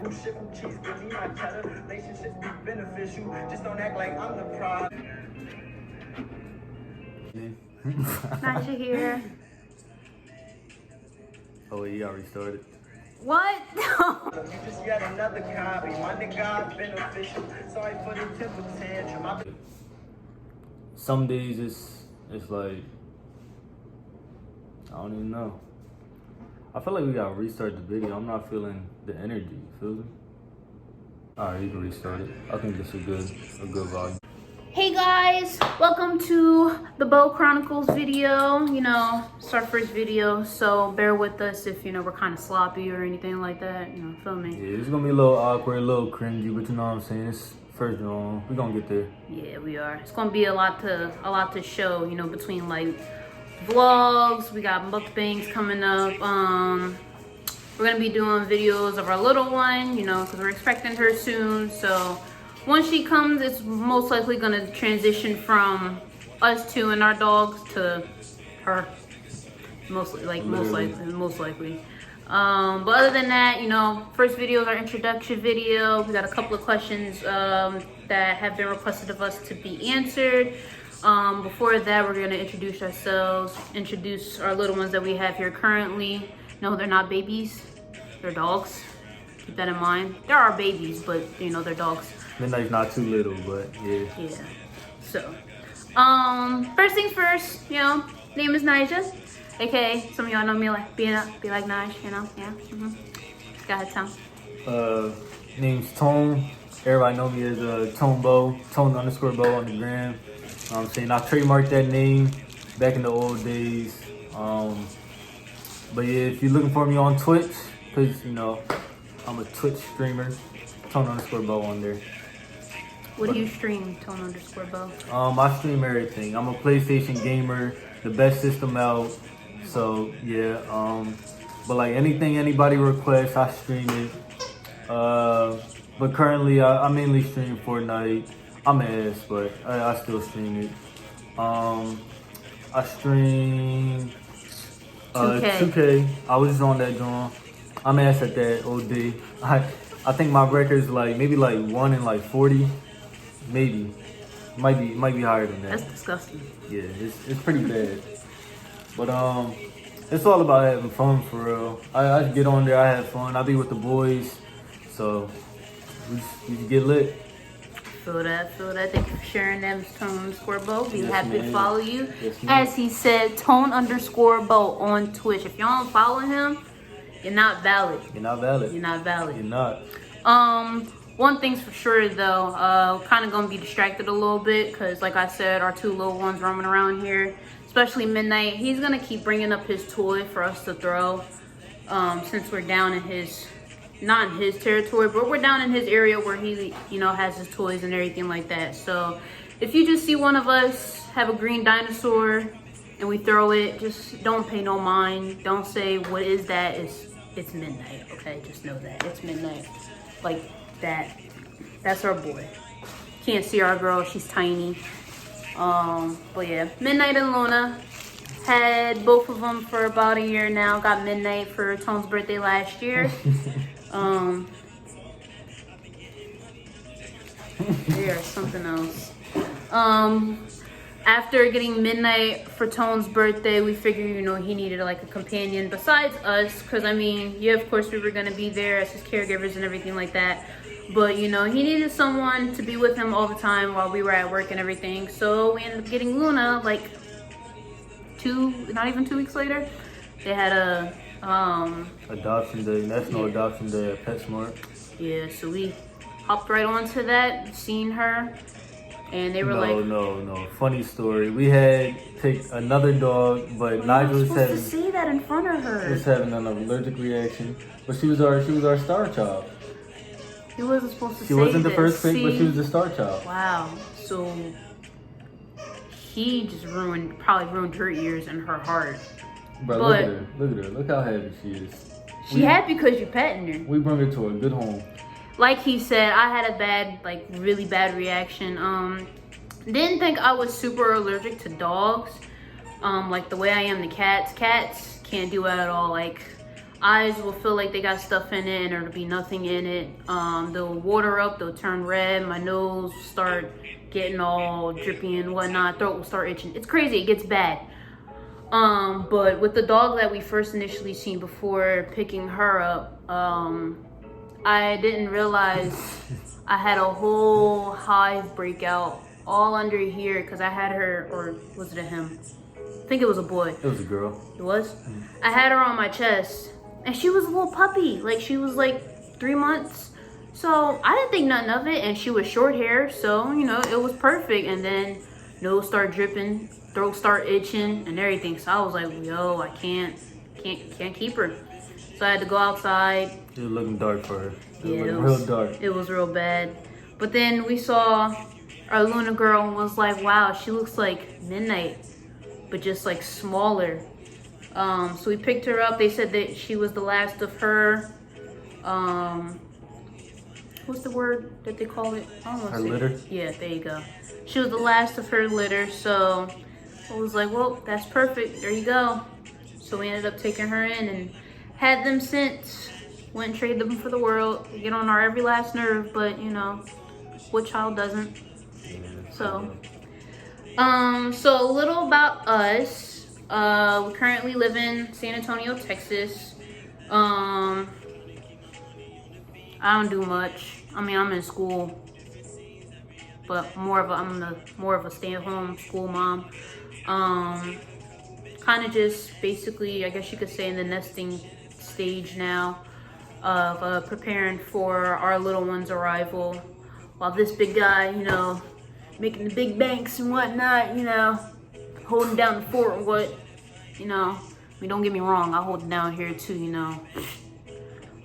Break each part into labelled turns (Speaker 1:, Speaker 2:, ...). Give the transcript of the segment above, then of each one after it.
Speaker 1: physical shit from cheese, give me my cheddar. Relationships be beneficial, just don't act like I'm the prize.
Speaker 2: Naija here.
Speaker 3: Oh, you already started.
Speaker 2: What?
Speaker 1: You just yet another copy. My nigga beneficial. Sorry for the temper tantrum.
Speaker 3: Some days it's like, I don't even know. I feel like we gotta restart the video. I'm not feeling the energy. You feel me? Alright, you can restart it. I think this is a good vibe.
Speaker 2: Hey guys, welcome to the Beau Chronicles video. You know, it's our first video, so bear with us if, you know, we're kind of sloppy or anything like that. You know, feel me?
Speaker 3: Yeah, it's gonna be a little awkward, a little cringy, but you know what I'm saying? It's first draw. We're gonna get there.
Speaker 2: Yeah, we are. It's gonna be a lot to show, you know, between like vlogs, we got mukbangs coming up. We're gonna be doing videos of our little one, you know, because we're expecting her soon. So once she comes, it's most likely gonna transition from us two and our dogs to her. Most likely. But other than that, you know, first video is our introduction video. We got a couple of questions that have been requested of us to be answered. Before that, we're gonna introduce ourselves, introduce our little ones that we have here currently. No, they're not babies, they're dogs. Keep that in mind. They're our babies, but you know, they're dogs.
Speaker 3: Midnight's not too little, but yeah.
Speaker 2: Yeah. So, first things first, you know, name is Naija. Okay, some of y'all know me like be like Naj, you know, yeah. Go ahead, Tom.
Speaker 3: Name's Tone. Everybody know me as Tone Beau, Tone_Beau on the gram. I'm saying I trademarked that name back in the old days. But yeah, if you're looking for me on Twitch, cause you know I'm a Twitch streamer, Tone_Beau on there.
Speaker 2: What do you stream, Tone_Beau?
Speaker 3: I stream everything. I'm a PlayStation gamer, the best system out. So yeah, but like anything anybody requests, I stream it. But currently I mainly stream Fortnite. I'm ass, but I still stream it. I stream 2K. I was just on that joint. I'm ass at that OD. I think my record's like maybe like 1 in like 40. Maybe. Might be higher than that.
Speaker 2: That's disgusting.
Speaker 3: Yeah, it's pretty bad. But it's all about having fun for real. I get on there, I have fun. I be with the boys, so we just get lit.
Speaker 2: Feel that. Thank you for sharing that, Tone_Beau. Be
Speaker 3: Yes,
Speaker 2: happy to
Speaker 3: ma'am.
Speaker 2: follow you.
Speaker 3: Yes, ma'am.
Speaker 2: As he said, Tone_Beau on Twitch. If y'all don't follow him, you're not valid.
Speaker 3: You're not valid.
Speaker 2: You're not valid.
Speaker 3: You're not.
Speaker 2: One thing's for sure though, kind of gonna be distracted a little bit because like I said, our two little ones roaming around here, especially Midnight. He's gonna keep bringing up his toy for us to throw, since we're down in his, not in his territory, but we're down in his area where he, you know, has his toys and everything like that. So if you just see one of us have a green dinosaur and we throw it, just don't pay no mind. Don't say, what is that? It's Midnight, okay? Just know that it's Midnight. Like that. That's our boy. Can't see our girl, she's tiny. But yeah, Midnight and Luna. Had both of them for about a year now. Got Midnight for Tone's birthday last year. They are something else. After getting Midnight for Tone's birthday, we figured, you know, he needed like a companion besides us. Cause I mean, yeah, of course we were gonna be there as his caregivers and everything like that. But you know, he needed someone to be with him all the time while we were at work and everything. So we ended up getting Luna like not even 2 weeks later. They had a
Speaker 3: Adoption Day, National Adoption Day at PetSmart.
Speaker 2: yeah, so we hopped right onto that, seen her, and they were
Speaker 3: No. Funny story. We had picked another dog, but Nigel was
Speaker 2: supposed to say that in front of her.
Speaker 3: was having an allergic reaction. But she was our star child.
Speaker 2: He wasn't supposed to say
Speaker 3: She wasn't the
Speaker 2: this.
Speaker 3: first pick, but
Speaker 2: See?
Speaker 3: she was the star child.
Speaker 2: Wow. So he just probably ruined her ears and her heart.
Speaker 3: Bro,
Speaker 2: But-
Speaker 3: look at her. Look how happy she is.
Speaker 2: She happy because you're petting her.
Speaker 3: We bring her to a good home.
Speaker 2: Like he said, I had a really bad reaction. Didn't think I was super allergic to dogs. Like the way I am to cats. Cats can't do it at all. Like eyes will feel like they got stuff in it and there'll be nothing in it. They'll water up, they'll turn red, my nose will start getting all drippy and whatnot, throat will start itching. It's crazy, it gets bad. But with the dog that we first initially seen before picking her up, I didn't realize I had a whole hive breakout all under here because I had her, or was it a him? I think it was a boy.
Speaker 3: It was a girl.
Speaker 2: It was? I had her on my chest and she was a little puppy. Like she was like 3 months. So I didn't think nothing of it, and she was short hair. So, you know, it was perfect. And then nose started dripping, throat started itching and everything. So I was like, yo, I can't keep her. So I had to go outside.
Speaker 3: It was looking dark for her.
Speaker 2: Yeah,
Speaker 3: it was real dark.
Speaker 2: It was real bad. But then we saw our Luna girl and was like, wow, she looks like Midnight, but just like smaller. So we picked her up. They said that she was the last of her, what's the word that they call it? I don't know.
Speaker 3: Her litter?
Speaker 2: Yeah, there you go. She was the last of her litter. So I was like, well, that's perfect. There you go. So we ended up taking her in and had them since. Went and traded them for the world. They get on our every last nerve, but you know, what child doesn't? So, so a little about us. We currently live in San Antonio, Texas. I don't do much. I mean, I'm in school, but I'm more of a stay-at-home school mom. Kind of just basically, I guess you could say, in the nesting stage now of preparing for our little one's arrival, while this big guy, you know, making the big banks and whatnot, you know, holding down the fort. What, you know, I mean, don't get me wrong, I hold it down here too, you know,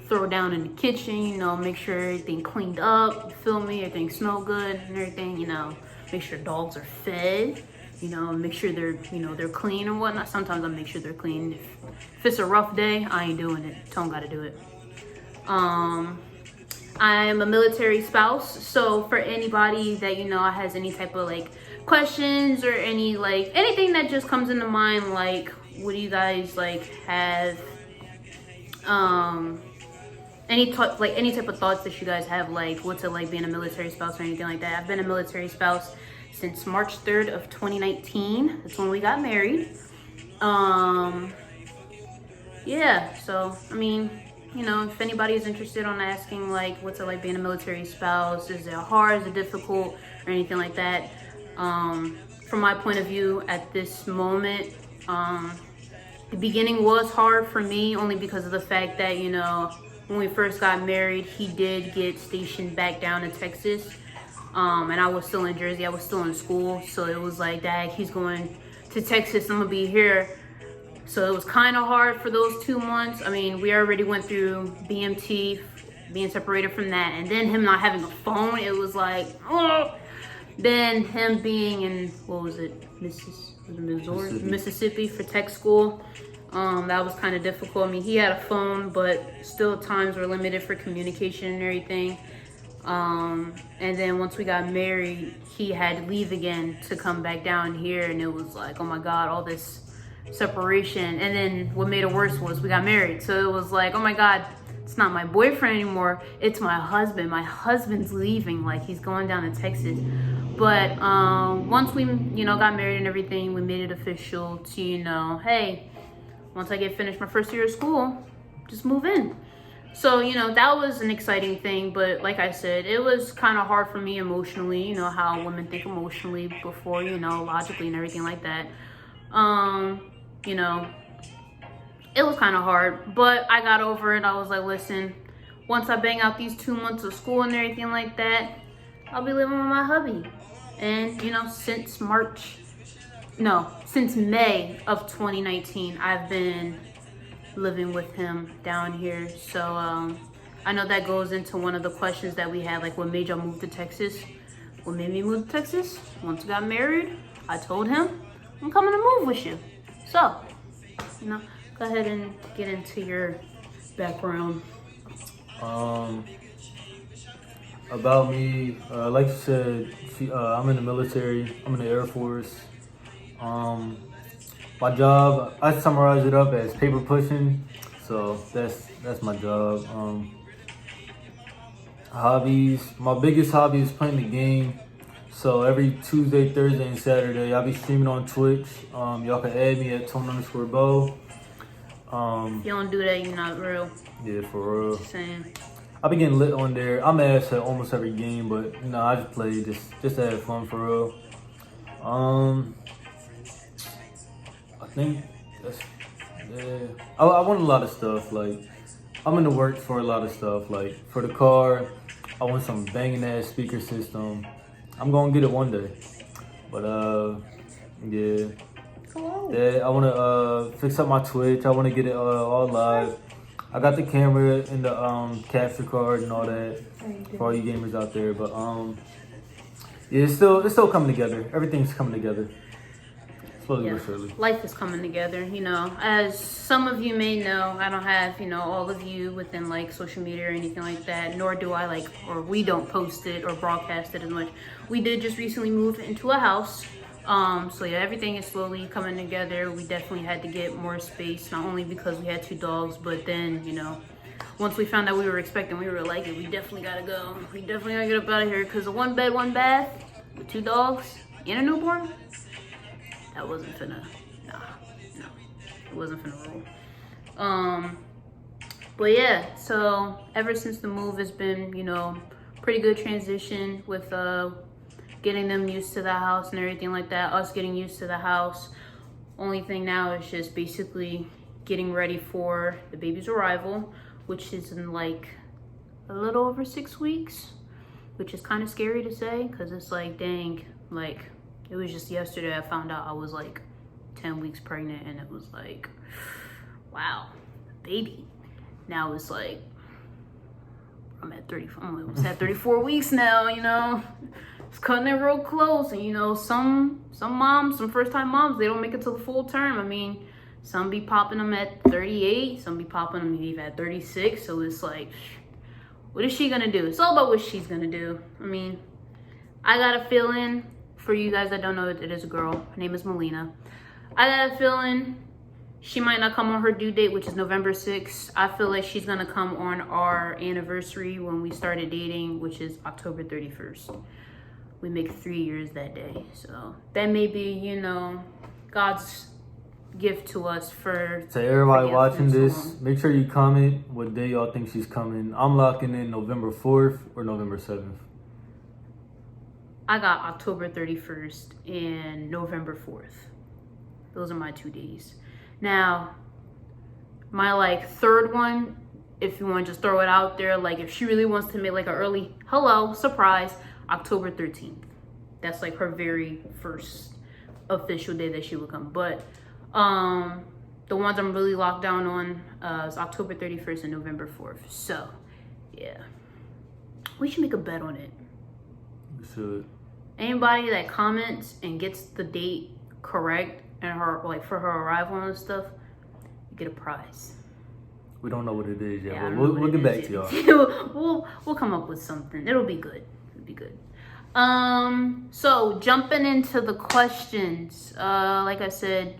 Speaker 2: throw it down in the kitchen, you know, make sure everything cleaned up, you feel me, everything smell good and everything, you know, make sure dogs are fed, you know, make sure they're, you know, they're clean and whatnot. Sometimes I make sure they're clean. If it's a rough day, I ain't doing it. Tone gotta do it. I'm a military spouse, so for anybody that, you know, has any type of like questions or any like anything that just comes into mind, like what do you guys like have, any type of thoughts that you guys have, like what's it like being a military spouse or anything like that. I've been a military spouse since March 3rd of 2019. That's when we got married. Yeah, so I mean, you know, if anybody is interested on asking like what's it like being a military spouse, is it hard, is it difficult, or anything like that, from my point of view at this moment, the beginning was hard for me only because of the fact that, you know, when we first got married, he did get stationed back down to Texas, and I was still in Jersey. I was still in school, so it was like, Dad, he's going to Texas, I'm gonna be here. So it was kind of hard for those 2 months. I mean, we already went through BMT, being separated from that, and then him not having a phone. It was like, oh. Then him being in, what was it, Mississippi for tech school. That was kind of difficult. I mean, he had a phone, but still times were limited for communication and everything. And then once we got married, he had to leave again to come back down here, and it was like, oh my God, all this separation. And then what made it worse was we got married, so it was like, oh my God, it's not my boyfriend anymore, it's my husband. My husband's leaving, like he's going down to Texas. But once we, you know, got married and everything, we made it official to, you know, hey, once I get finished my first year of school, just move in. So, you know, that was an exciting thing. But like I said, it was kind of hard for me emotionally, you know how women think emotionally before, you know, logically and everything like that. You know, it was kind of hard, but I got over it. I was like, listen, once I bang out these 2 months of school and everything like that, I'll be living with my hubby. And, you know, since May of 2019, I've been living with him down here. So, I know that goes into one of the questions that we had, like what made y'all move to Texas? What made me move to Texas? Once I got married, I told him, I'm coming to move with you. So, you know, go ahead and get into your background.
Speaker 3: About me, like you said, I'm in the military. I'm in the Air Force. My job, I summarize it up as paper pushing. So that's my job. Hobbies. My biggest hobby is playing the game. So every Tuesday, Thursday, and Saturday, I'll be streaming on Twitch. Y'all can add me at Tone_Bo.
Speaker 2: If you don't do that, you're not real.
Speaker 3: Yeah, for real.
Speaker 2: Same.
Speaker 3: I be getting lit on there. I'm ass at almost every game, but I just play just to have fun for real. I think that's I want a lot of stuff. Like I'm in the works for a lot of stuff. Like for the car, I want some banging ass speaker system. I'm gonna get it one day, but yeah. Yeah, I wanna fix up my Twitch. I wanna get it all live. I got the camera and the capture card and all that for all you gamers out there. But yeah, it's still coming together. Everything's coming together. Slowly but surely.
Speaker 2: Life is coming together, you know. As some of you may know, I don't have, all of you within like social media or anything like that, nor do I or we don't post it or broadcast it as much. We did just recently move into a house. So yeah, everything is slowly coming together. We definitely had to get more space, not only because we had 2 dogs, but then, once we found out we were expecting, we were like, we definitely gotta go. We definitely gotta get up out of here because a 1 bed, 1 bath with 2 dogs and a newborn, that wasn't finna, no, it wasn't finna roll. But yeah, so ever since the move has been, pretty good transition with, getting them used to the house and everything like that, us getting used to the house. Only thing now is just basically getting ready for the baby's arrival, which is in like a little over 6 weeks, which is kind of scary to say because it's like, dang, like it was just yesterday I found out I was like 10 weeks pregnant and it was like, wow, baby. Now it's like, I'm at 34 weeks now, It's cutting it real close, and some moms, some first-time moms, they don't make it to the full term. I mean, some be popping them at 38, some be popping them even at 36. So it's like, what is she gonna do? It's all about what she's gonna do. I mean, I got a feeling, for you guys that don't know, it is a girl. Her name is Melina. I got a feeling she might not come on her due date, which is November 6th. I feel like she's gonna come on our anniversary when we started dating, which is October 31st. We make 3 years that day. So that may be, God's gift to us for...
Speaker 3: To everybody watching this, make sure you comment what day y'all think she's coming. I'm locking in November 4th or November 7th.
Speaker 2: I got October 31st and November 4th. Those are my 2 days. Now, my 3rd one, if you want to just throw it out there, if she really wants to make an early hello surprise, October 13th. That's her very first official day that she would come. But the ones I'm really locked down on is October 31st and November 4th. So yeah, we should make a bet on it.
Speaker 3: We should.
Speaker 2: Anybody that comments and gets the date correct and her for her arrival and stuff, you get a prize.
Speaker 3: We don't know what it is yet,
Speaker 2: Yeah,
Speaker 3: but we'll get back to
Speaker 2: y'all. we'll come up with something. It'll be good. Good. So jumping into the questions, like I said,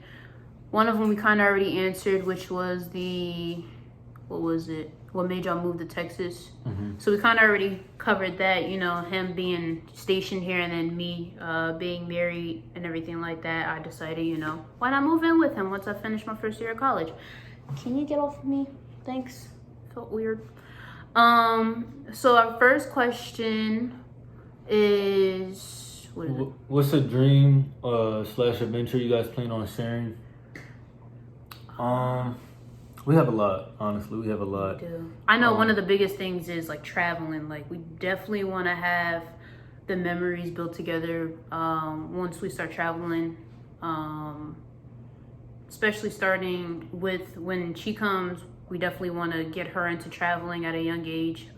Speaker 2: one of them we kind of already answered, which was what made y'all move to Texas? Mm-hmm. So we kind of already covered that, him being stationed here and then me being married and everything like that. I decided, why not move in with him once I finish my first year of college? Can you get off of me? Thanks. Felt weird. So our first question is,
Speaker 3: what's a dream / adventure you guys plan on sharing? We have a lot, honestly. We have a lot.
Speaker 2: We do. I know one of the biggest things is traveling. We definitely want to have the memories built together once we start traveling, especially starting with when she comes. We definitely want to get her into traveling at a young age.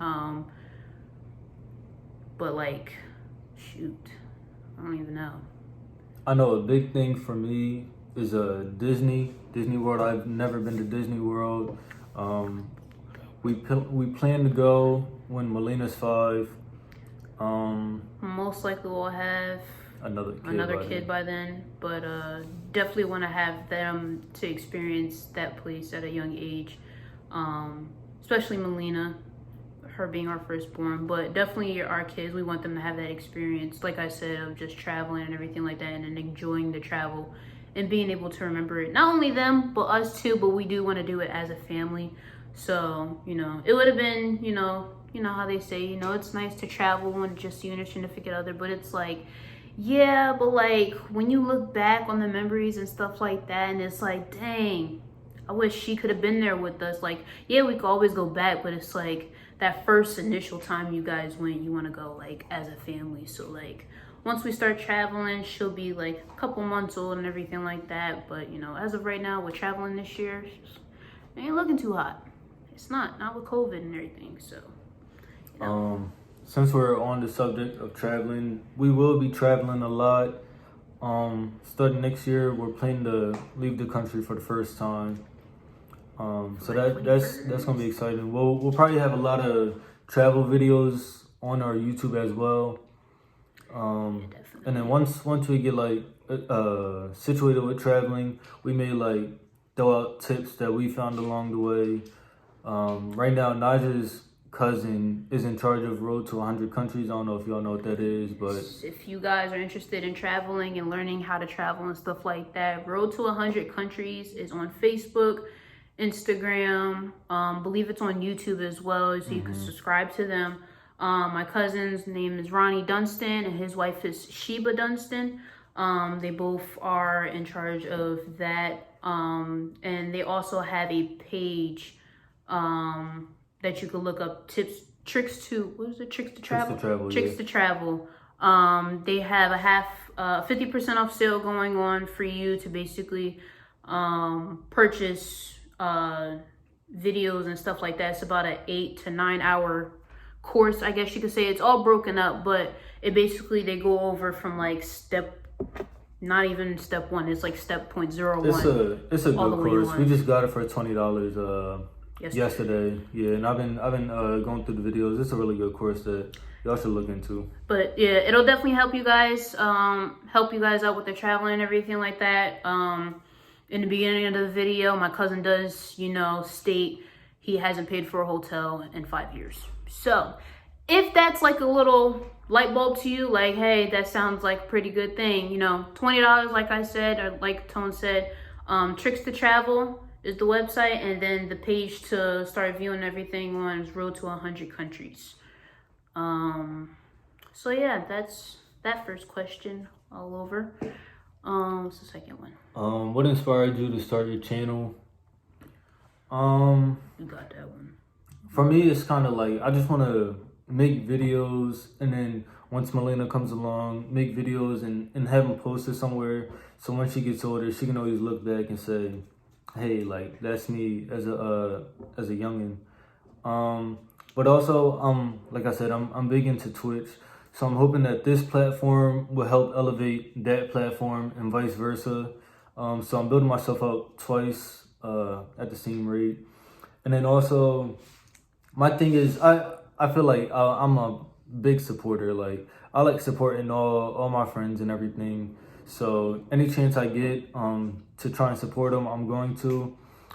Speaker 2: But shoot, I don't even know.
Speaker 3: I know a big thing for me is Disney World. I've never been to Disney World. We plan to go when Melina's 5.
Speaker 2: Most likely we'll have another kid by then, but definitely want to have them to experience that place at a young age. especially Melina, her being our firstborn, but definitely our kids, we want them to have that experience, like I said, of just traveling and everything like that, and then enjoying the travel and being able to remember it. Not only them, but us too, but we do want to do it as a family. So, you know, it would have been, you know how they say, you know, it's nice to travel when just you and your significant other, but it's like, yeah, but like when you look back on the memories and stuff like that, and it's like, dang, I wish she could have been there with us. Like, yeah, we could always go back, but it's like that first initial time you guys went, you want to go like as a family. So like once we start traveling, she'll be like a couple months old and everything like that. But you know, as of right now, we're traveling this year. It ain't looking too hot. It's not with COVID and everything. So, you know.
Speaker 3: Since we're on the subject of traveling, we will be traveling a lot. Starting next year, we're planning to leave the country for the first time. So that's gonna be exciting. We'll probably have a lot of travel videos on our YouTube as well. And then once we get like situated with traveling, we may like throw out tips that we found along the way. Right now, Naja's cousin is in charge of Road to 100 Countries. I don't know if y'all know what that is, but
Speaker 2: if you guys are interested in traveling and learning how to travel and stuff like that, Road to 100 Countries is on Facebook, Instagram, believe it's on YouTube as well, so you can subscribe to them. My cousin's name is Ronnie Dunstan and his wife is Sheba Dunstan. They both are in charge of that, and they also have a page that you can look up, tricks to travel. They have a 50% off sale going on for you to basically purchase videos and stuff like that. It's about an 8 to 9 hour course, I guess you could say. It's all broken up, but it basically, they go over from like not even step 1, it's like step 0.01.
Speaker 3: It's a good course. We just got it for $20 yesterday. Yeah, and I've been going through the videos. It's a really good course that y'all should look into. But
Speaker 2: yeah, it'll definitely help you guys out with the traveling and everything like that. In the beginning of the video, my cousin does, state he hasn't paid for a hotel in 5 years. So if that's like a little light bulb to you, like, hey, that sounds like a pretty good thing, $20, like I said, or like Tone said, Tricks to Travel is the website, and then the page to start viewing everything on is Road to 100 Countries. So yeah, that's that first question all over. What's the second one?
Speaker 3: What inspired you to start your channel?
Speaker 2: You got that one.
Speaker 3: For me, it's kind of like I just want to make videos, and then once Melina comes along, make videos and have them posted somewhere. So when she gets older, she can always look back and say, "Hey, like that's me as a youngin." But also, like I said, I'm big into Twitch, so I'm hoping that this platform will help elevate that platform and vice versa. So I'm building myself up twice at the same rate, and then also, my thing is I feel like I'm a big supporter. Like I like supporting all my friends and everything. So any chance I get to try and support them, I'm going to.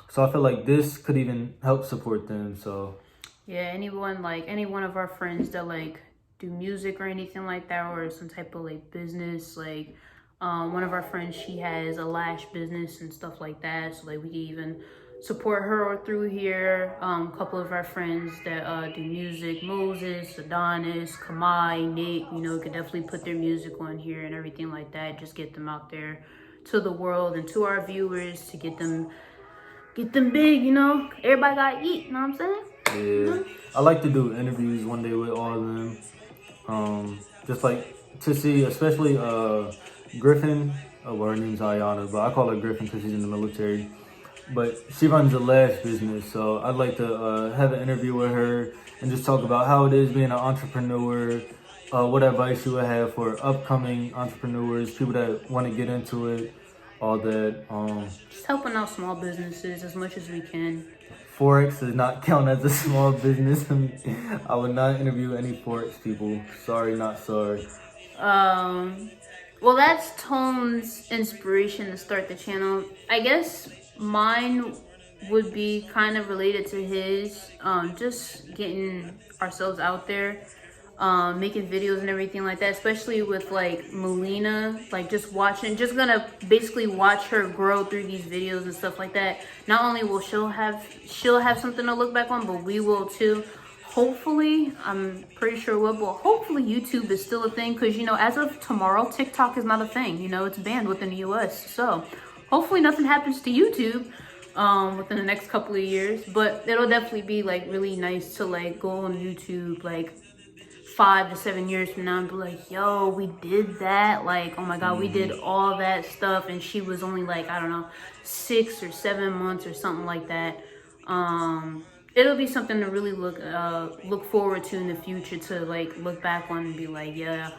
Speaker 3: So I feel like this could even help support them. So
Speaker 2: yeah, any one of our friends that like do music or anything like that, or some type of like business, like one of our friends, she has a lash business and stuff like that, so like we can even support her through here. A couple of our friends that do music, Moses, Adonis, Kamai, Nick, could definitely put their music on here and everything like that. Just get them out there to the world and to our viewers to get them big. Everybody gotta eat, you know what I'm saying?
Speaker 3: Yeah, I like to do interviews one day with all of them. Just like to see, especially Griffin. Well, her name's Ayana, but I call her Griffin because she's in the military. But she runs a lash business, so I'd like to have an interview with her and just talk about how it is being an entrepreneur, what advice you would have for upcoming entrepreneurs, people that want to get into it, all that.
Speaker 2: Just helping out small businesses as much as we can.
Speaker 3: Forex does not count as a small business. I would not interview any Forex people. Sorry, not sorry.
Speaker 2: Well, that's Tone's inspiration to start the channel. I guess mine would be kind of related to his, just getting ourselves out there, making videos and everything like that, especially with like Melina, like just gonna basically watch her grow through these videos and stuff like that. Not only will she'll have something to look back on, but we will too. Hopefully, I'm pretty sure we'll, but hopefully YouTube is still a thing, because, you know, as of tomorrow, TikTok is not a thing. You know, it's banned within the US. So hopefully nothing happens to YouTube within the next couple of years. But it'll definitely be like really nice to like go on YouTube like 5 to 7 years from now and be like, yo, we did that. Like, oh my God, we did all that stuff. And she was only like, I don't know, 6 or 7 months or something like that. It'll be something to really look forward to in the future, to like look back on and be like, yeah,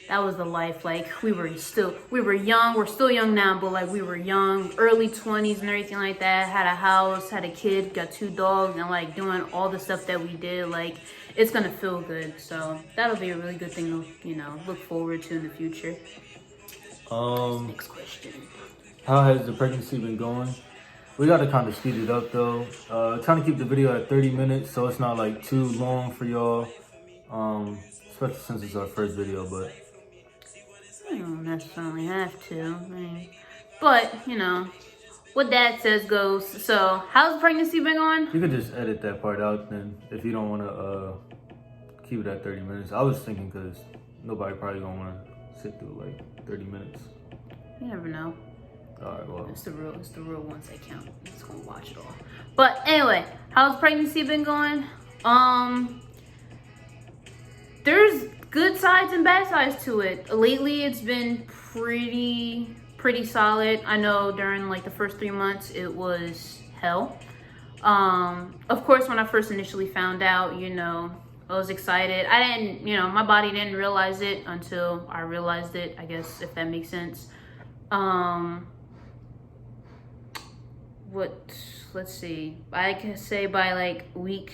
Speaker 2: that was the life. Like we were young, we're still young now, but like we were young, early 20s and everything like that, had a house, had a kid, got 2 dogs, and like doing all the stuff that we did. Like it's gonna feel good. So that'll be a really good thing to, you know, look forward to in the future. Next question.
Speaker 3: How has the pregnancy been going? We gotta kind of speed it up though. Trying to keep the video at 30 minutes so it's not like too long for y'all. Especially since it's our first video, but
Speaker 2: I don't necessarily have to. I mean, but you know, what Dad says goes. So, how's pregnancy been going?
Speaker 3: you could just edit that part out then if you don't want to keep it at 30 minutes. I was thinking because nobody probably gonna want to sit through like 30 minutes.
Speaker 2: You never know.
Speaker 3: Alright, well.
Speaker 2: It's the real ones that count. I'm just gonna watch it all. But anyway, how's pregnancy been going? There's good sides and bad sides to it. Lately, it's been pretty solid. I know during like the first 3 months, it was hell. Of course, when I first initially found out, you know, I was excited. I didn't, you know, my body didn't realize it until I realized it, I guess, if that makes sense. Let's see, I can say by like week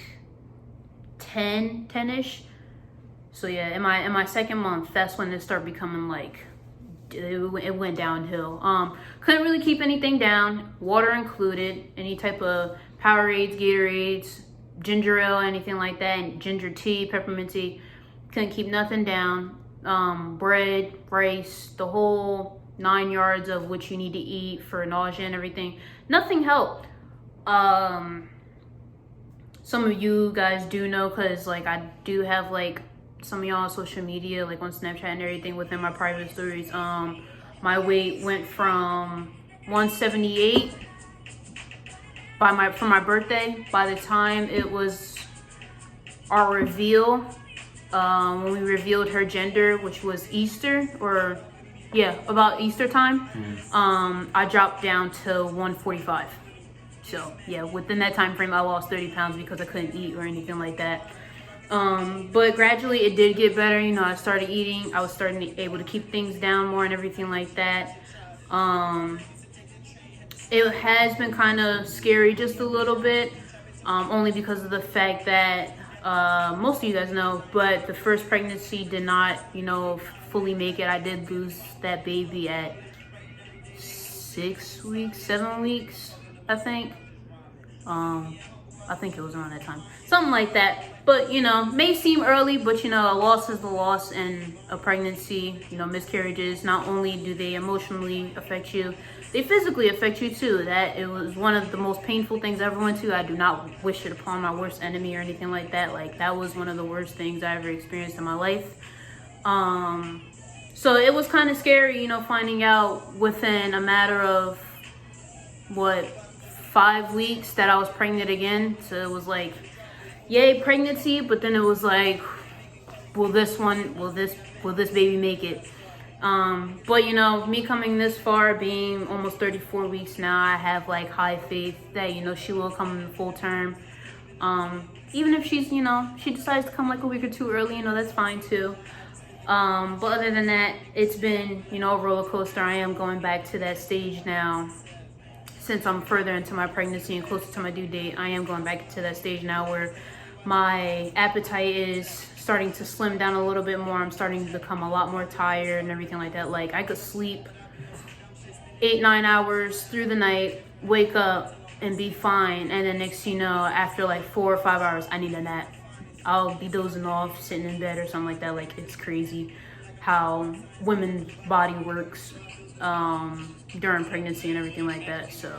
Speaker 2: 10-ish. So yeah, in my second month, that's when it started becoming like, it went downhill. Couldn't really keep anything down, water included, any type of Powerades, Gatorades, ginger ale, anything like that, and ginger tea, peppermint tea. Couldn't keep nothing down. Bread, rice, the whole 9 yards of what you need to eat for nausea and everything. Nothing helped. Some of you guys do know, because like I do have like some of y'all on social media, like on Snapchat and everything, within my private stories. My weight went from 178 for my birthday. By the time it was our reveal, when we revealed her gender, which was Easter, or yeah, about Easter time, I dropped down to 145. So yeah, within that time frame, I lost 30 pounds because I couldn't eat or anything like that. But gradually it did get better. You know, I started eating. I was starting to able to keep things down more and everything like that. It has been kind of scary just a little bit, only because of the fact that most of you guys know, but the first pregnancy did not, you know, fully make it. I did lose that baby at 6 weeks, 7 weeks, I think. I think it was around that time, something like that. But you know, may seem early, but you know, a loss is the loss. And a pregnancy, you know, miscarriages, not only do they emotionally affect you, they physically affect you too. That it was one of the most painful things I ever went to. I do not wish it upon my worst enemy or anything like that. Like that was one of the worst things I ever experienced in my life. So it was kind of scary, you know, finding out within a matter of 5 weeks that I was pregnant again. So it was like, yay, pregnancy, but then it was like, will this baby make it? But you know, me coming this far, being almost 34 weeks now, I have like high faith that, you know, she will come in full term. Even if she's, you know, she decides to come like a week or 2 early, you know, that's fine too. But other than that, it's been, you know, a roller coaster. I am going back to that stage now. Since I'm further into my pregnancy and closer to my due date, I am going back to that stage now where my appetite is starting to slim down a little bit more. I'm starting to become a lot more tired and everything like that. Like I could sleep 8-9 hours through the night, wake up, and be fine. And then next you know, after like 4 or 5 hours, I need a nap. I'll be dozing off, sitting in bed or something like that. Like, it's crazy how women's body works during pregnancy and everything like that. So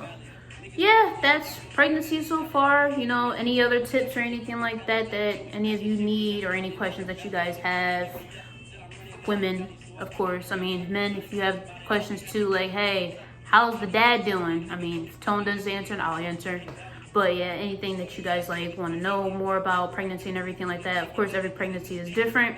Speaker 2: yeah, that's pregnancy so far. You know, any other tips or anything like that that any of you need, or any questions that you guys have? Women, of course. I mean, men, if you have questions too, like, hey, how's the dad doing? I mean, if Tone doesn't answer, I'll answer. But yeah, anything that you guys like want to know more about pregnancy and everything like that. Of course, every pregnancy is different.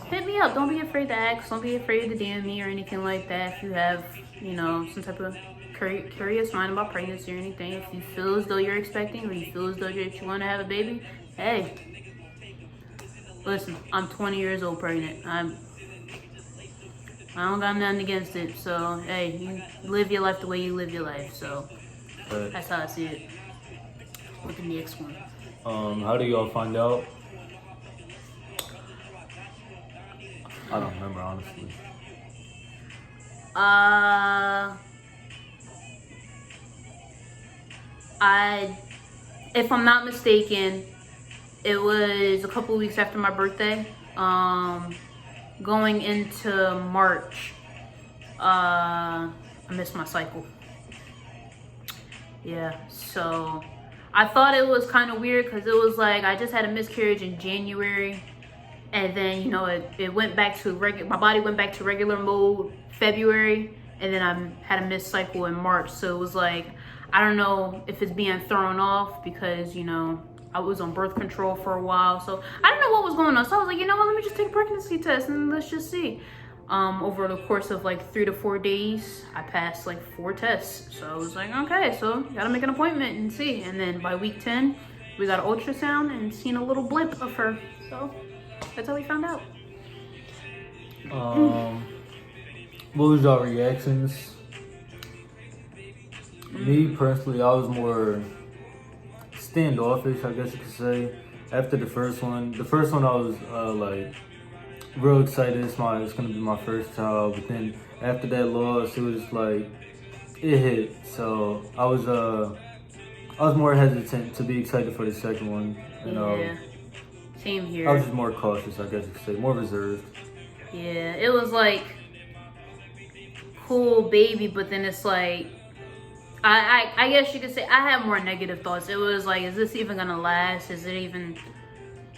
Speaker 2: Hit me up. Don't be afraid to ask. Don't be afraid to DM me or anything like that. If you have, you know, some type of curious mind about pregnancy or anything, if you feel as though you're expecting, or you feel as though you want to have a baby, hey, listen, I'm 20 years old pregnant. I don't got nothing against it. So hey, you live your life the way you live your life. So that's how I see it. With the next one.
Speaker 3: How do y'all find out? I don't remember, honestly.
Speaker 2: If I'm not mistaken, it was a couple weeks after my birthday. Going into March, I missed my cycle. Yeah, so I thought it was kind of weird because it was like I just had a miscarriage in January, and then, you know, it went back to my body went back to regular mode February, and then I had a missed cycle in March. So it was like, I don't know if it's being thrown off because, you know, I was on birth control for a while, so I didn't know what was going on. So I was like, you know what, let me just take a pregnancy test and let's just see. Over the course of like 3 to 4 days, I passed like 4 tests. So I was like, okay, so gotta make an appointment and see. And then by week 10, we got an ultrasound and seen a little blip of her. So that's how we found out.
Speaker 3: What was y'all reactions? Me personally, I was more standoffish, I guess you could say. After the first one I was like real excited. It's gonna be my first child. But then after that loss, it was just like it hit. So I was more hesitant to be excited for the second one. You know,
Speaker 2: yeah, same here.
Speaker 3: I was just more cautious, I guess you could say, more reserved.
Speaker 2: Yeah, it was like cool baby, but then it's like I guess you could say I had more negative thoughts. It was like, is this even gonna last? Is it even,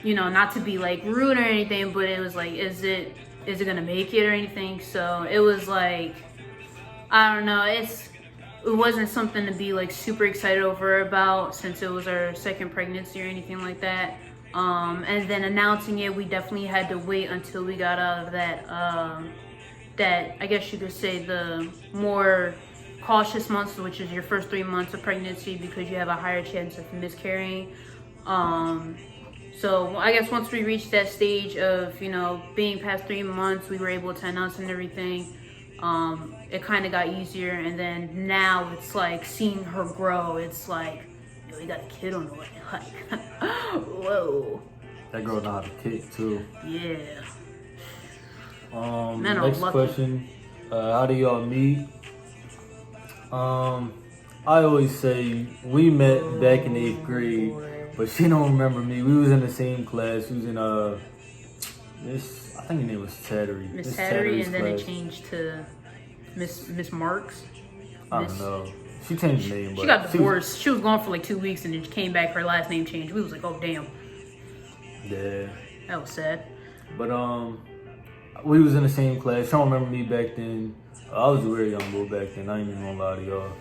Speaker 2: you know, not to be like rude or anything, but it was like, is it gonna make it or anything? So it was like, I don't know, it wasn't something to be like super excited over about, since it was our second pregnancy or anything like that. And then announcing it, we definitely had to wait until we got out of that I guess you could say the more cautious months, which is your first 3 months of pregnancy, because you have a higher chance of miscarrying. So I guess once we reached that stage of, you know, being past 3 months, we were able to announce and everything. It kind of got easier, and then now it's like seeing her grow. It's like, yo, we got a kid on the way. Like, whoa.
Speaker 3: That girl know how to kick too.
Speaker 2: Yeah.
Speaker 3: Man, next question. How do y'all meet? I always say we met back in 8th grade, but she don't remember me. We was in the same class. We was in I think her name was Tattery.
Speaker 2: Miss Tattery, and then it changed to Miss Marks.
Speaker 3: I don't know. She changed the name, but
Speaker 2: she got divorced. She was gone for like 2 weeks, and then she came back. Her last name changed. We was like, oh damn.
Speaker 3: Yeah.
Speaker 2: That was sad.
Speaker 3: But we was in the same class. She don't remember me back then. I was a very young boy back then. I ain't even gonna lie to y'all.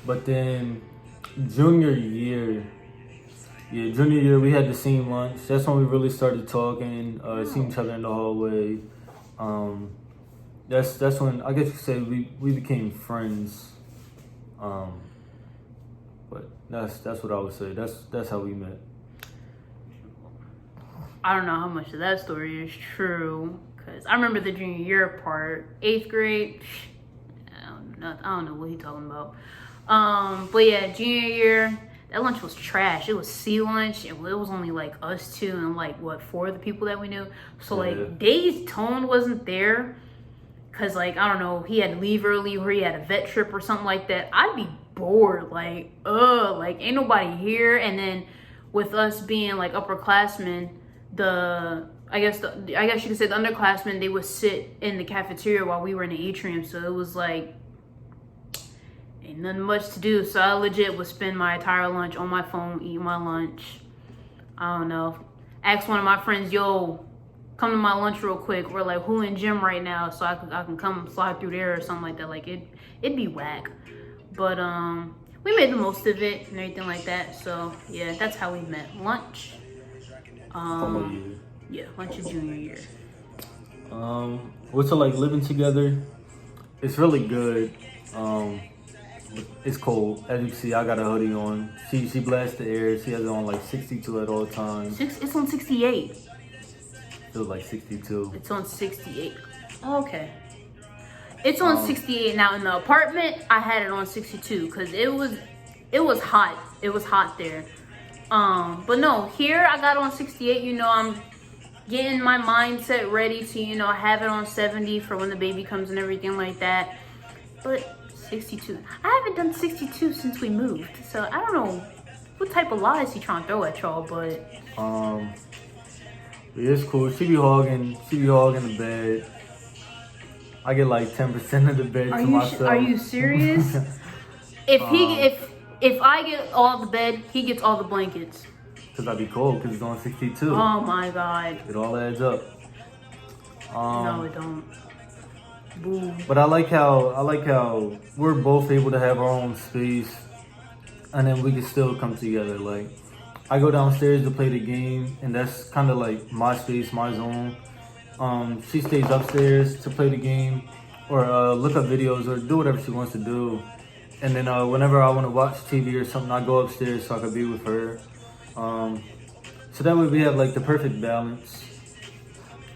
Speaker 3: But then junior year, we had the same lunch. That's when we really started talking, seeing each other in the hallway. That's when, I guess you could say, we became friends. But that's what I would say. That's how we met.
Speaker 2: I don't know how much of that story is true, because I remember the junior year part. 8th grade, I don't know what he's talking about. But yeah, junior year, that lunch was trash. It was sea lunch, and it was only like us two and like, what, 4 of the people that we knew. So like, days Tone wasn't there, because like, I don't know, he had to leave early, or he had a vet trip or something like that. I'd be bored. Like, ain't nobody here. And then with us being like upperclassmen, I guess you could say the underclassmen, they would sit in the cafeteria while we were in the atrium. So it was like, ain't nothing much to do. So I legit would spend my entire lunch on my phone, eating my lunch. I don't know. Ask one of my friends, yo, come to my lunch real quick. We're like, who in gym right now? So I can come slide through there or something like that. Like it'd be whack. But we made the most of it and everything like that. So yeah, that's how we met. Lunch. Yeah, lunch of junior year.
Speaker 3: What's it like living together? It's really good. It's cold. As you can see, I got a hoodie on. She blasts the air. She has it on like 62 at all times.
Speaker 2: It's on 68.
Speaker 3: Feels like 62.
Speaker 2: It's on 68. Okay. It's on 68 now. In the apartment, I had it on 62 because it was hot. It was hot there. But no, here I got it on 68. You know, I'm getting my mindset ready to, you know, have it on 70 for when the baby comes and everything like that. But 62. I haven't done 62 since we moved. So I don't know what type of lies he trying to throw at y'all, but
Speaker 3: it's cool. She be hogging the bed. I get like 10% of the bed to myself.
Speaker 2: Are you serious? If I get all the bed, he gets all the blankets.
Speaker 3: Cause I'd be cold because it's on 62.
Speaker 2: Oh my god.
Speaker 3: It all adds up.
Speaker 2: No, it don't. Boo.
Speaker 3: But I like how we're both able to have our own space, and then we can still come together. Like, I go downstairs to play the game, and that's kind of like my space, my zone. She stays upstairs to play the game, or look up videos, or do whatever she wants to do. And then whenever I want to watch TV or something, I go upstairs so I can be with her. So that way we have like the perfect balance.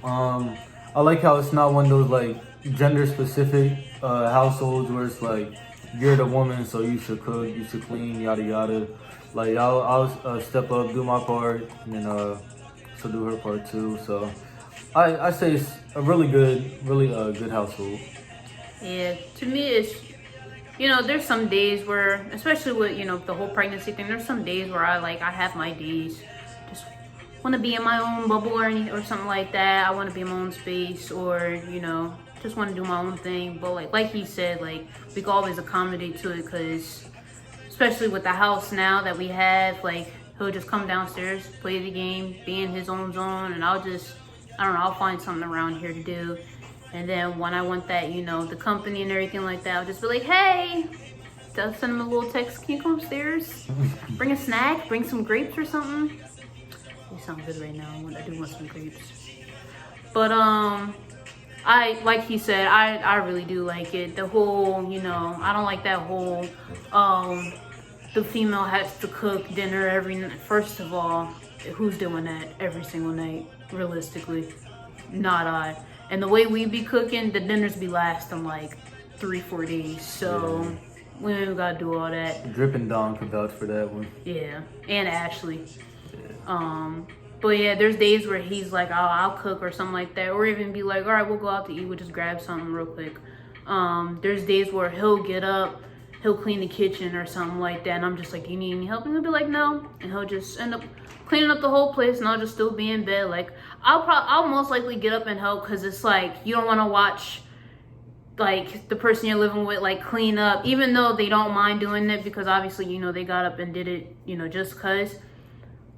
Speaker 3: I like how it's not one of those like gender specific households where it's like you're the woman, so you should cook, you should clean, yada yada. Like I'll step up, do my part, and then she'll do her part too. So I say it's a really good household.
Speaker 2: Yeah, to me it's, you know, there's some days where, especially with, you know, the whole pregnancy thing, there's some days where I have my days, just want to be in my own bubble or something like that. I want to be in my own space, or, you know, just want to do my own thing. But like he said, like, we can always accommodate to it, because especially with the house now that we have, like, he'll just come downstairs, play the game, be in his own zone, and I'll find something around here to do. And then when I want that, you know, the company and everything like that, I'll just be like, hey, I'll send him a little text, can you come upstairs? Bring a snack, bring some grapes or something. They sound good right now, I do want some grapes. But like he said, I really do like it. The whole, you know, I don't like that whole, the female has to cook dinner every night. First of all, who's doing that every single night, realistically? Not I. And the way we be cooking, the dinners be lasting like 3-4 days. So we ain't gotta do all that.
Speaker 3: Dripping Dawn could vouch for that one.
Speaker 2: Yeah, and Ashley. Yeah. But yeah, there's days where he's like, oh, I'll cook or something like that, or even be like, all right, we'll go out to eat. We'll just grab something real quick. There's days where he'll get up, he'll clean the kitchen or something like that, and I'm just like, you need any help? And he'll be like, no, and he'll just end up cleaning up the whole place, and I'll just still be in bed. Like, I'll most likely get up and help, because it's like, you don't want to watch like the person you're living with like clean up, even though they don't mind doing it, because obviously, you know, they got up and did it, you know, just cause.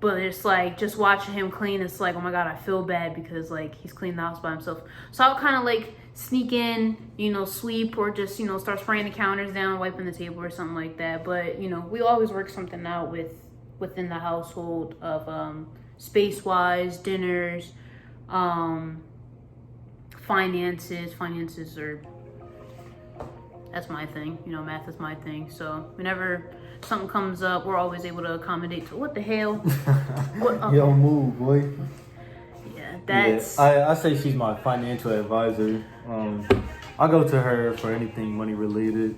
Speaker 2: But it's like, just watching him clean, it's like, oh my god, I feel bad, because like he's cleaning the house by himself. So I'll kind of like sneak in, you know, sweep, or just, you know, start spraying the counters down, wiping the table or something like that. But, you know, we always work something out within the household of space wise, dinners, finances are, that's my thing, you know, math is my thing. So whenever something comes up, we're always able to accommodate to what the hell.
Speaker 3: Yo, move, boy.
Speaker 2: Yeah, that's.
Speaker 3: Yeah, I say she's my financial advisor. I go to her for anything money related.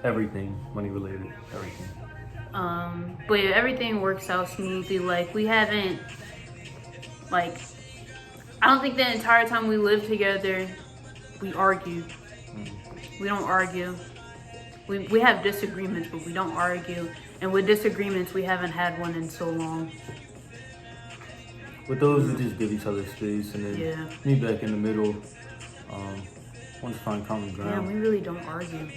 Speaker 3: Everything money related, everything.
Speaker 2: But yeah, everything works out smoothly. Like, we haven't, like, I don't think the entire time we lived together, we argued. We don't argue. We have disagreements, but we don't argue. And with disagreements, we haven't had one in so long.
Speaker 3: With those, we just give each other space and then
Speaker 2: Yeah.
Speaker 3: meet back in the middle. Once find common
Speaker 2: Yeah,
Speaker 3: ground.
Speaker 2: we really don't argue.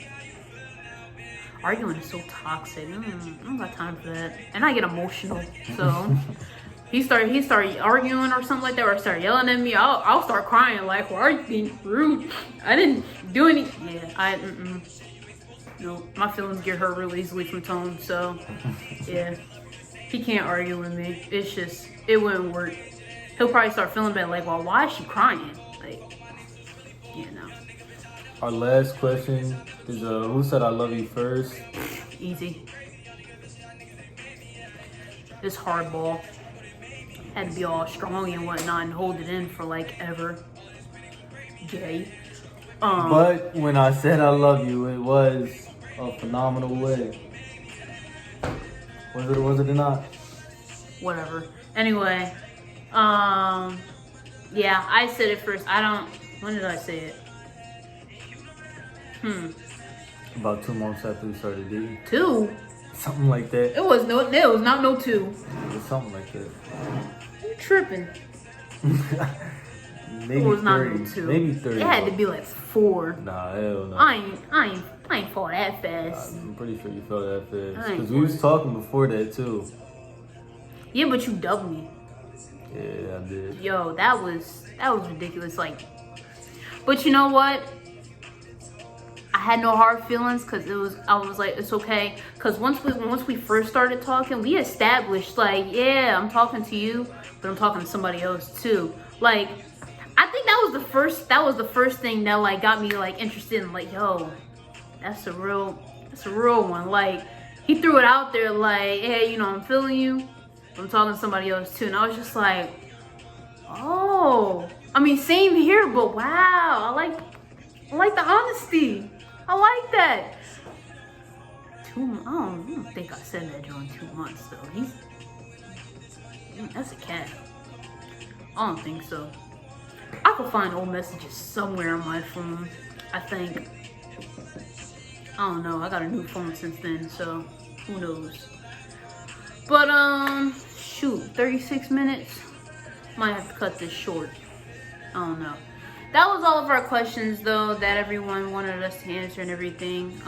Speaker 2: Arguing is so toxic. I don't got time for that. And I get emotional. So he started arguing or something like that, or start yelling at me. I'll start crying like, why are you being rude? I didn't do any. Yeah, no, my feelings get hurt real easily from Tone. So yeah, he can't argue with me. It's just, it wouldn't work. He'll probably start feeling bad, like, well, why is she crying? Like, you know.
Speaker 3: Our last question is who said I love you first?
Speaker 2: Easy. It's hardball. Had to be all strong and whatnot and hold it in for like ever. Gay.
Speaker 3: But when I said I love you, it was a phenomenal way. Was it or was it not?
Speaker 2: Whatever. Anyway, yeah, I said it first. When did I say it?
Speaker 3: About 2 months after we started dating.
Speaker 2: 2?
Speaker 3: Something like that.
Speaker 2: It was not no 2.
Speaker 3: It was something like that.
Speaker 2: You tripping.
Speaker 3: Maybe
Speaker 2: It was not
Speaker 3: 3.
Speaker 2: no 2.
Speaker 3: Maybe 3.
Speaker 2: It had to be like 4.
Speaker 3: Nah, hell no.
Speaker 2: I ain't fall that fast.
Speaker 3: I'm pretty sure you felt that fast.
Speaker 2: I ain't
Speaker 3: Because we was talking before that too.
Speaker 2: Yeah, but you dubbed me.
Speaker 3: Yeah, I did.
Speaker 2: Yo, that was ridiculous. Like, but you know what? I had no hard feelings because I was like, it's okay. Because once we first started talking, we established like, yeah, I'm talking to you, but I'm talking to somebody else too. Like, I think that was the first thing that like got me like interested in like, yo, that's a real one. Like, he threw it out there like, hey, you know, I'm feeling you. I'm talking to somebody else too. And I was just like, oh, I mean, same here, but wow, I like the honesty. I like that. I don't think I said that during 2 months though. That's a cat. I don't think so. I could find old messages somewhere on my phone, I think. I don't know. I got a new phone since then, so who knows. But shoot, 36 minutes. Might have to cut this short. I don't know. That was all of our questions though that everyone wanted us to answer and everything.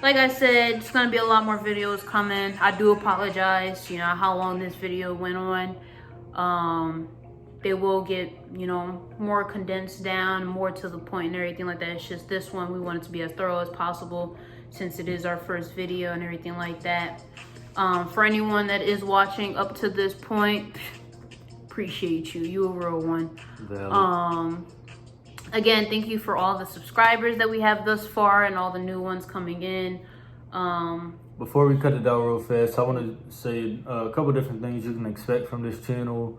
Speaker 2: Like I said, it's gonna be a lot more videos coming. I do apologize, you know, how long this video went on. They will get, you know, more condensed down, more to the point and everything like that. It's just this one, we want it to be as thorough as possible since it is our first video and everything like that. For anyone that is watching up to this point, appreciate you. You a real one.
Speaker 3: Valid.
Speaker 2: Again, thank you for all the subscribers that we have thus far and all the new ones coming in.
Speaker 3: Before we cut it out real fast, I want to say a couple different things you can expect from this channel.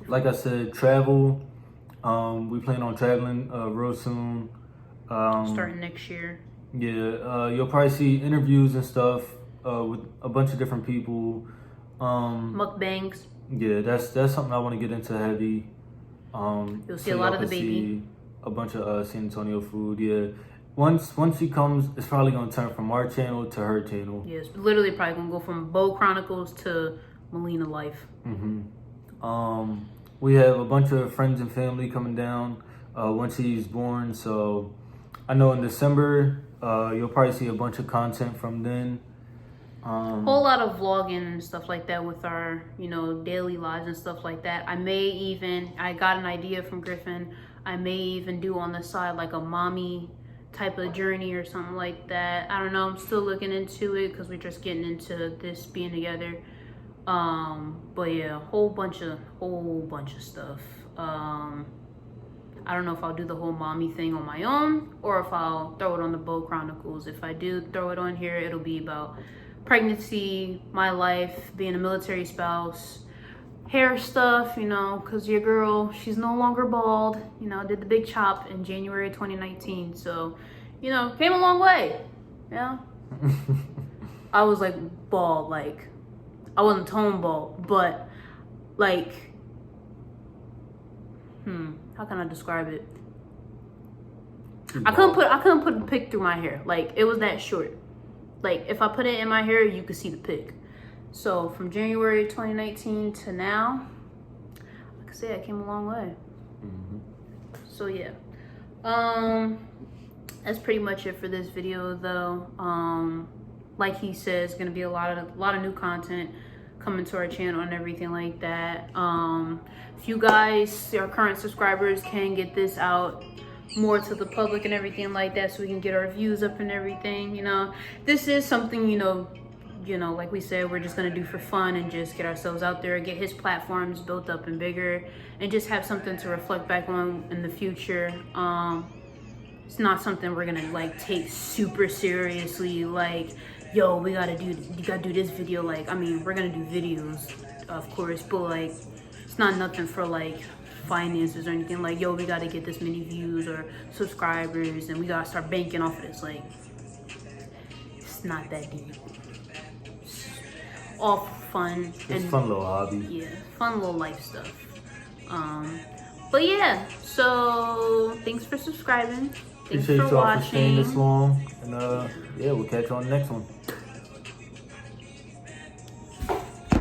Speaker 3: Like I said, travel. We plan on traveling real soon.
Speaker 2: Starting next year.
Speaker 3: Yeah, you'll probably see interviews and stuff with a bunch of different people.
Speaker 2: Mukbangs.
Speaker 3: Yeah, that's something I want to get into heavy.
Speaker 2: You'll see
Speaker 3: so
Speaker 2: a lot
Speaker 3: y'all
Speaker 2: of the
Speaker 3: can
Speaker 2: baby.
Speaker 3: see a bunch of San Antonio food. Yeah, once she comes, it's probably gonna turn from our channel to her channel.
Speaker 2: Yes, literally probably gonna go from Bow Chronicles to Melina Life.
Speaker 3: We have a bunch of friends and family coming down once he's born. So I know in December you'll probably see a bunch of content from then.
Speaker 2: Whole lot of vlogging and stuff like that with our, you know, daily lives and stuff like that. I got an idea from Griffin. I may even do on the side like a mommy type of journey or something like that. I don't know. I'm still looking into it because we're just getting into this being together. But yeah, whole bunch of stuff. I don't know if I'll do the whole mommy thing on my own or if I'll throw it on the Bow Chronicles. If I do throw it on here, it'll be about pregnancy, my life, being a military spouse, hair stuff, you know, because your girl, she's no longer bald. You know, did the big chop in January 2019. So, you know, came a long way. Yeah. I was like bald, like, I wasn't tone bald, but like, how can I describe it? I couldn't put the pic through my hair. Like, it was that short. Like, if I put it in my hair, you could see the pic. So from January 2019 to now, like I said, I came a long way. So yeah, that's pretty much it for this video though. Like he says, gonna be a lot of new content coming to our channel and everything like that. If you guys, our current subscribers, can get this out more to the public and everything like that, so we can get our views up and everything, you know, this is something, you know, like we said, we're just gonna do for fun and just get ourselves out there, get his platforms built up and bigger, and just have something to reflect back on in the future. It's not something we're gonna like take super seriously, like, yo, you gotta do this video. Like, I mean, we're gonna do videos, of course, but like, it's not nothing for like finances or anything. Like, yo, we gotta get this many views or subscribers, and we gotta start banking off of this. Like, it's not that deep. It's all fun.
Speaker 3: It's fun little hobby.
Speaker 2: Yeah, fun little life stuff. But yeah, so thanks for subscribing. Thanks
Speaker 3: Appreciate
Speaker 2: for
Speaker 3: y'all for staying
Speaker 2: watching.
Speaker 3: this long. And yeah, we'll catch you on the next one.